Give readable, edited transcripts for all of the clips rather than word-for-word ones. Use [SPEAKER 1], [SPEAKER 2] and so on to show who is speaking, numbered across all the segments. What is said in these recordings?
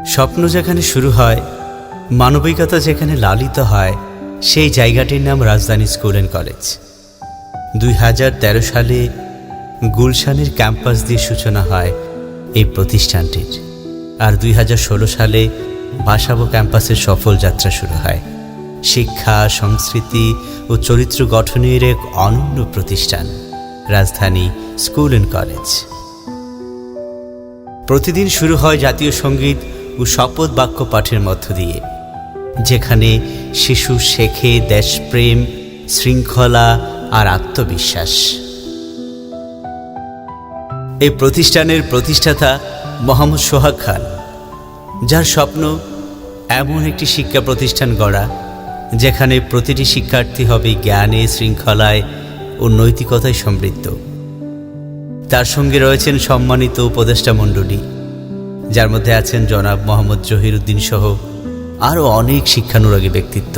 [SPEAKER 1] স্বপ্ন যেখানে শুরু হয়, মানবিকতা যেখানে লালিত হয়, সেই জায়গাটির নাম রাজধানী স্কুল অ্যান্ড কলেজ। 2013 সালে গুলশানের ক্যাম্পাস দিয়ে সূচনা হয় এই প্রতিষ্ঠানটির, আর 2016 সালে বাসাবো ক্যাম্পাসের সফল যাত্রা শুরু হয়। শিক্ষা, সংস্কৃতি ও চরিত্র গঠনের এক অনন্য প্রতিষ্ঠান রাজধানী স্কুল অ্যান্ড কলেজ। প্রতিদিন শুরু হয় জাতীয় সঙ্গীত ও শপথ বাক্য পাঠের মধ্য দিয়ে, যেখানে শিশু শেখে দেশপ্রেম, শৃঙ্খলা আর আত্মবিশ্বাস। এই প্রতিষ্ঠানের প্রতিষ্ঠাতা মোহাম্মদ সোহাগ খান, যার স্বপ্ন এমন একটি শিক্ষা প্রতিষ্ঠান গড়া যেখানে প্রতিটি শিক্ষার্থী হবে জ্ঞানে, শৃঙ্খলায় ও নৈতিকতায় সমৃদ্ধ। তার সঙ্গে রয়েছেন সম্মানিত উপদেষ্টা মণ্ডলী, যার মধ্যে আছেন জনাব মোহাম্মদ জহিরুদ্দিন সহ আরও অনেক শিক্ষানুরাগী ব্যক্তিত্ব।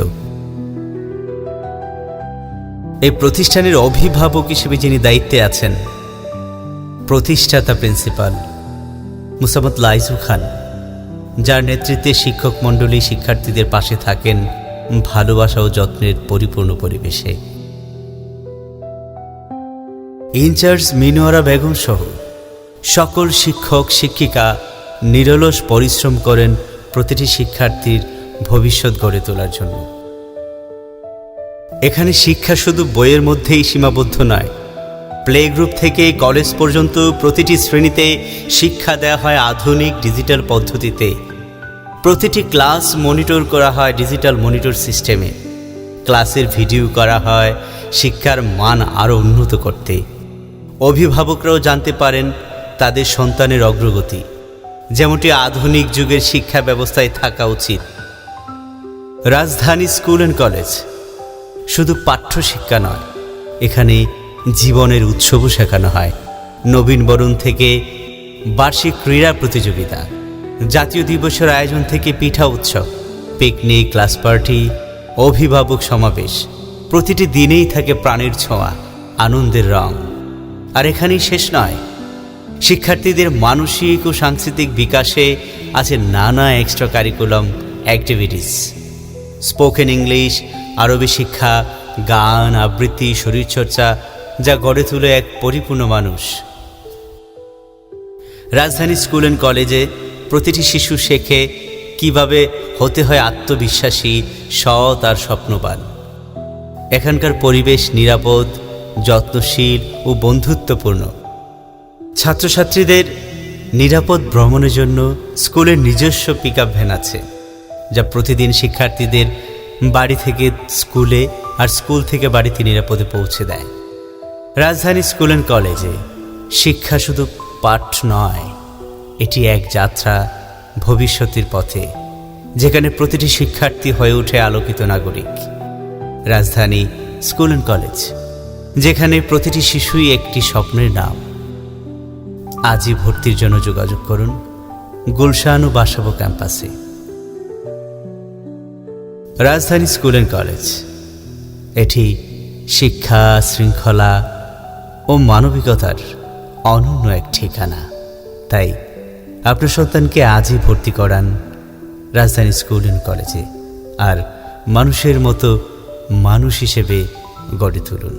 [SPEAKER 1] এই প্রতিষ্ঠানের অভিভাবক হিসেবে যিনি দায়িত্বে আছেন, প্রতিষ্ঠাতা প্রিন্সিপাল মুসাম্মদ লাইজু খান, যার নেতৃত্বে শিক্ষক মণ্ডলী শিক্ষার্থীদের পাশে থাকেন ভালোবাসা ও যত্নের পরিপূর্ণ পরিবেশে। ইনচার্জ মিনোয়ারা বেগম সহ সকল শিক্ষক শিক্ষিকা নিরলস পরিশ্রম করেন প্রতিটি শিক্ষার্থীর ভবিষ্যৎ গড়ে তোলার জন্য। এখানে শিক্ষা শুধু বইয়ের মধ্যেই সীমাবদ্ধ নয়, প্লে গ্রুপ থেকে কলেজ পর্যন্ত প্রতিটি শ্রেণীতে শিক্ষা দেওয়া হয় আধুনিক ডিজিটাল পদ্ধতিতে। প্রতিটি ক্লাস মনিটর করা হয় ডিজিটাল মনিটর সিস্টেমে। ক্লাসের ভিডিও করা হয় শিক্ষার মান আরও উন্নত করতে। অভিভাবকরাও জানতে পারেন তাদের সন্তানের অগ্রগতি, যেমনটি আধুনিক যুগের শিক্ষা ব্যবস্থায় থাকা উচিত। রাজধানী স্কুল অ্যান্ড কলেজ শুধু পাঠ্য শিক্ষা নয়, এখানে জীবনের উৎসবও শেখানো হয়। নবীনবরণ থেকে বার্ষিক ক্রীড়া প্রতিযোগিতা, জাতীয় দিবসের আয়োজন থেকে পিঠা উৎসব, পিকনিক, ক্লাস পার্টি, অভিভাবক সমাবেশ, প্রতিটি দিনেই থাকে প্রাণের ছোঁয়া, আনন্দের রং। আর এখানেই শেষ নয়, শিক্ষার্থীদের মানসিক ও সাংস্কৃতিক বিকাশে আছে নানা extra curriculum activities, spoken English, আরবি শিক্ষা, গান, আবৃত্তি, শরীরচর্চা, যা গড়ে তোলে এক পরিপূর্ণ মানুষ। রাজধানী স্কুল অ্যান্ড কলেজে প্রতিটি শিশু শেখে কিভাবে হতে হয় আত্মবিশ্বাসী, সৎ আর স্বপ্নবান। এখানকার পরিবেশ নিরাপদ, যত্নশীল ও বন্ধুত্বপূর্ণ। ছাত্রছাত্রীদের নিরাপদ ভ্রমণের জন্য স্কুলের নিজস্ব পিকআপ ভ্যান আছে, যা প্রতিদিন শিক্ষার্থীদের বাড়ি থেকে স্কুলে আর স্কুল থেকে বাড়িতে নিরাপদে পৌঁছে দেয়। রাজধানী স্কুল অ্যান্ড কলেজে শিক্ষা শুধু পাঠ নয়, এটি এক যাত্রা ভবিষ্যতের পথে, যেখানে প্রতিটি শিক্ষার্থী হয়ে ওঠে আলোকিত নাগরিক। রাজধানী স্কুল অ্যান্ড কলেজ, যেখানে প্রতিটি শিশুই একটি স্বপ্নের নাম। আজই ভর্তির জন্য যোগাযোগ করুন গুলশান ও বাসাবো ক্যাম্পাসে। রাজধানী স্কুল অ্যান্ড কলেজ, এটি শিক্ষা, শৃঙ্খলা ও মানবিকতার অনন্য এক ঠিকানা। তাই আপনার সন্তানকে আজই ভর্তি করান রাজধানী স্কুল অ্যান্ড কলেজে, আর মানুষের মতো মানুষ হিসেবে গড়ে তুলুন।